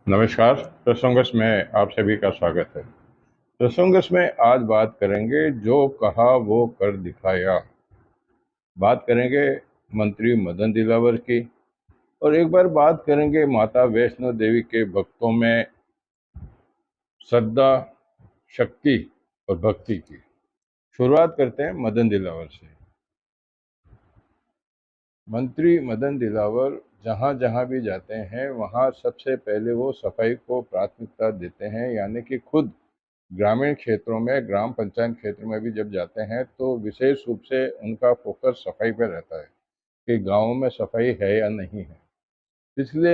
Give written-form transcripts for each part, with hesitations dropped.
नमस्कार। प्रसंगस में आप सभी का स्वागत है। प्रसंगस में आज बात करेंगे जो कहा वो कर दिखाया। बात करेंगे मंत्री मदन दिलावर की, और एक बार बात करेंगे माता वैष्णो देवी के भक्तों में श्रद्धा, शक्ति और भक्ति की। शुरुआत करते हैं मदन दिलावर से। मंत्री मदन दिलावर जहाँ जहाँ भी जाते हैं वहाँ सबसे पहले वो सफाई को प्राथमिकता देते हैं, यानी कि खुद ग्रामीण क्षेत्रों में, ग्राम पंचायत क्षेत्र में भी जब जाते हैं तो विशेष रूप से उनका फोकस सफाई पर रहता है कि गाँव में सफाई है या नहीं है। पिछले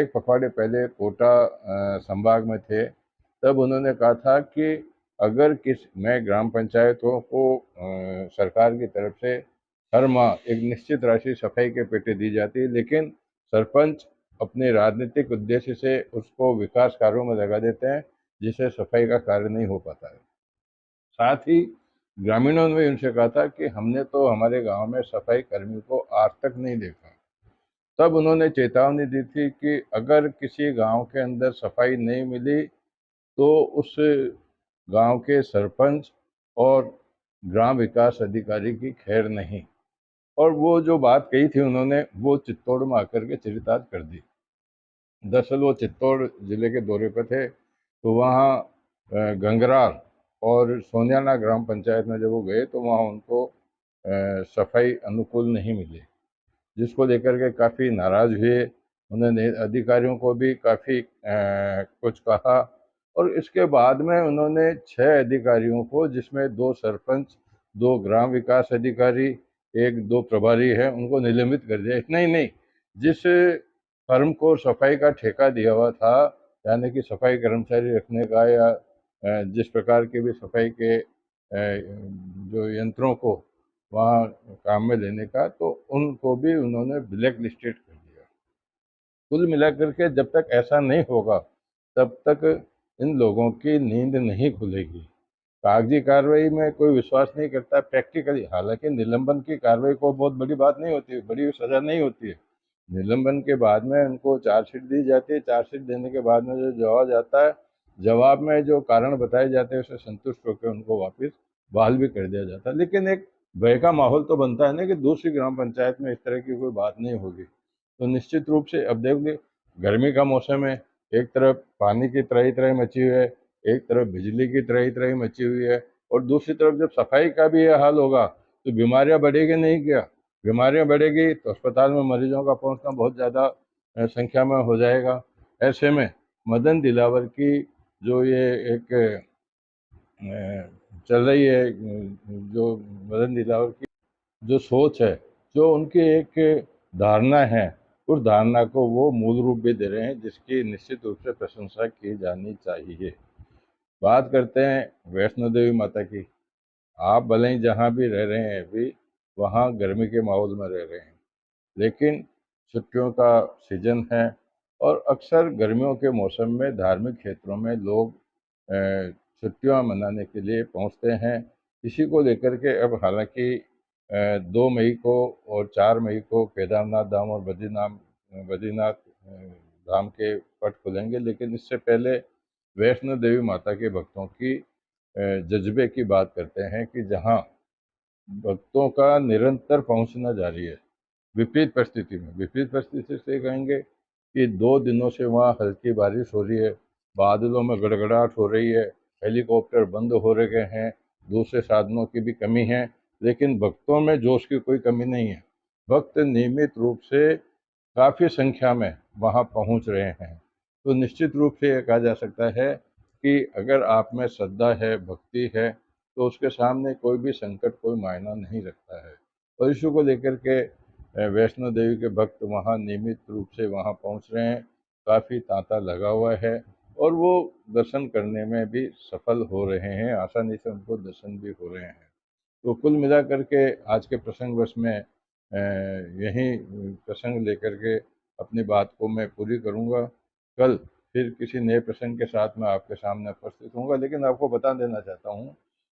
एक पखवाड़े पहले कोटा संभाग में थे, तब उन्होंने कहा था कि अगर मैं ग्राम पंचायतों को सरकार की तरफ से हर माह एक निश्चित राशि सफाई के पेटे दी जाती है, लेकिन सरपंच अपने राजनीतिक उद्देश्य से उसको विकास कार्यों में लगा देते हैं, जिससे सफाई का कार्य नहीं हो पाता है। साथ ही ग्रामीणों ने भी उनसे कहा था कि हमने तो हमारे गांव में सफाई कर्मी को आज तक नहीं देखा। तब उन्होंने चेतावनी दी थी कि अगर किसी गांव के अंदर सफाई नहीं मिली तो उस गांव के सरपंच और ग्राम विकास अधिकारी की खैर नहीं। और वो जो बात कही थी उन्होंने, वो चित्तौड़ में आकर के चरितार्थ कर दी। दरअसल वो चित्तौड़ जिले के दौरे पर थे, तो वहाँ गंगरार और सोनियाना ग्राम पंचायत में जब वो गए तो वहाँ उनको सफाई अनुकूल नहीं मिली, जिसको लेकर के काफ़ी नाराज़ हुए। उन्होंने अधिकारियों को भी काफ़ी कुछ कहा, और इसके बाद में उन्होंने 6 अधिकारियों को, जिसमें 2 सरपंच, 2 ग्राम विकास अधिकारी, 1-2 प्रभारी हैं, उनको निलंबित कर दिया। इतना ही नहीं, जिस फर्म को सफाई का ठेका दिया हुआ था, यानी कि सफाई कर्मचारी रखने का या जिस प्रकार के भी सफाई के जो यंत्रों को वहाँ काम में लेने का, तो उनको भी उन्होंने ब्लैक लिस्टेड कर दिया। कुल मिलाकर के जब तक ऐसा नहीं होगा तब तक इन लोगों की नींद नहीं खुलेगी। कागजी कार्रवाई में कोई विश्वास नहीं करता प्रैक्टिकली। हालांकि निलंबन की कार्रवाई को बहुत बड़ी बात नहीं होती है, बड़ी सजा नहीं होती है। निलंबन के बाद में उनको चार्जशीट दी जाती है। चार्जशीट देने के बाद में जो जवाब आता है, जवाब में जो कारण बताए जाते हैं उससे संतुष्ट होकर उनको वापस बहाल भी कर दिया जाता है। लेकिन एक भय का माहौल तो बनता है ना कि दूसरी ग्राम पंचायत में इस तरह की कोई बात नहीं होगी। तो निश्चित रूप से अब देखिए, गर्मी का मौसम है, एक तरफ पानी की त्राही त्राही मची हुई है, एक तरफ बिजली की त्राही त्राही मची हुई है, और दूसरी तरफ जब सफाई का भी यह हाल होगा तो बीमारियां बढ़ेगी नहीं क्या? बीमारियां बढ़ेगी तो अस्पताल में मरीजों का पहुंचना बहुत ज़्यादा संख्या में हो जाएगा। ऐसे में मदन दिलावर की जो ये एक चल रही है, जो मदन दिलावर की जो सोच है, जो उनकी एक धारणा है, उस धारणा को वो मूल रूप भी दे रहे हैं, जिसकी निश्चित रूप से प्रशंसा की जानी चाहिए। बात करते हैं वैष्णो देवी माता की। आप भले ही जहाँ भी रह रहे हैं अभी, वहाँ गर्मी के माहौल में रह रहे हैं, लेकिन छुट्टियों का सीजन है, और अक्सर गर्मियों के मौसम में धार्मिक क्षेत्रों में लोग छुट्टियां मनाने के लिए पहुंचते हैं। इसी को लेकर के अब हालांकि 2 मई को और 4 मई को केदारनाथ धाम और बद्रीनाथ धाम के पट खुलेंगे, लेकिन इससे पहले वैष्णो देवी माता के भक्तों की जज्बे की बात करते हैं कि जहां भक्तों का निरंतर पहुंचना जारी है। विपरीत परिस्थिति से कहेंगे कि 2 दिनों से वहाँ हल्की बारिश हो रही है, बादलों में गड़गड़ाहट हो रही है, हेलीकॉप्टर बंद हो रहे हैं, दूसरे साधनों की भी कमी है, लेकिन भक्तों में जोश की कोई कमी नहीं है। भक्त नियमित रूप से काफ़ी संख्या में वहाँ पहुँच रहे हैं। तो निश्चित रूप से ये कहा जा सकता है कि अगर आप में श्रद्धा है, भक्ति है, तो उसके सामने कोई भी संकट कोई मायना नहीं रखता है। और इशू को लेकर के वैष्णो देवी के भक्त वहाँ नियमित रूप से वहाँ पहुँच रहे हैं। काफ़ी तांता लगा हुआ है, और वो दर्शन करने में भी सफल हो रहे हैं, आसानी से उनको दर्शन भी हो रहे हैं। तो कुल मिला करके आज के प्रसंगवश में यही प्रसंग लेकर के अपनी बात को मैं पूरी करूँगा। कल फिर किसी नए प्रसंग के साथ मैं आपके सामने उपस्थित होऊंगा, लेकिन आपको बता देना चाहता हूँ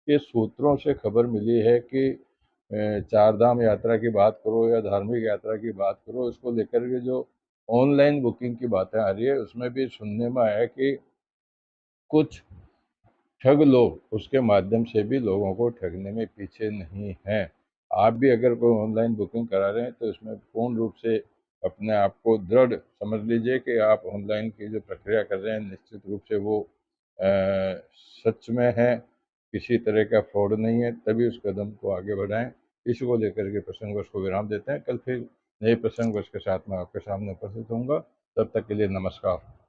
कि सूत्रों से खबर मिली है कि चार धाम यात्रा की बात करो या धार्मिक यात्रा की बात करो, इसको लेकर के जो ऑनलाइन बुकिंग की बातें आ रही है, उसमें भी सुनने में आया कि कुछ ठग लोग उसके माध्यम से भी लोगों को ठगने में पीछे नहीं हैं। आप भी अगर कोई ऑनलाइन बुकिंग करा रहे हैं तो इसमें पूर्ण रूप से अपने आप को दृढ़ समझ लीजिए कि आप ऑनलाइन की जो प्रक्रिया कर रहे हैं निश्चित रूप से वो सच में है, किसी तरह का फ्रॉड नहीं है, तभी उस कदम को आगे बढ़ाएँ। इसी को लेकर के प्रसंगवश को विराम देते हैं। कल फिर नए प्रसंगवश के साथ मैं आपके सामने उपस्थित होऊँगा। तब तक के लिए नमस्कार।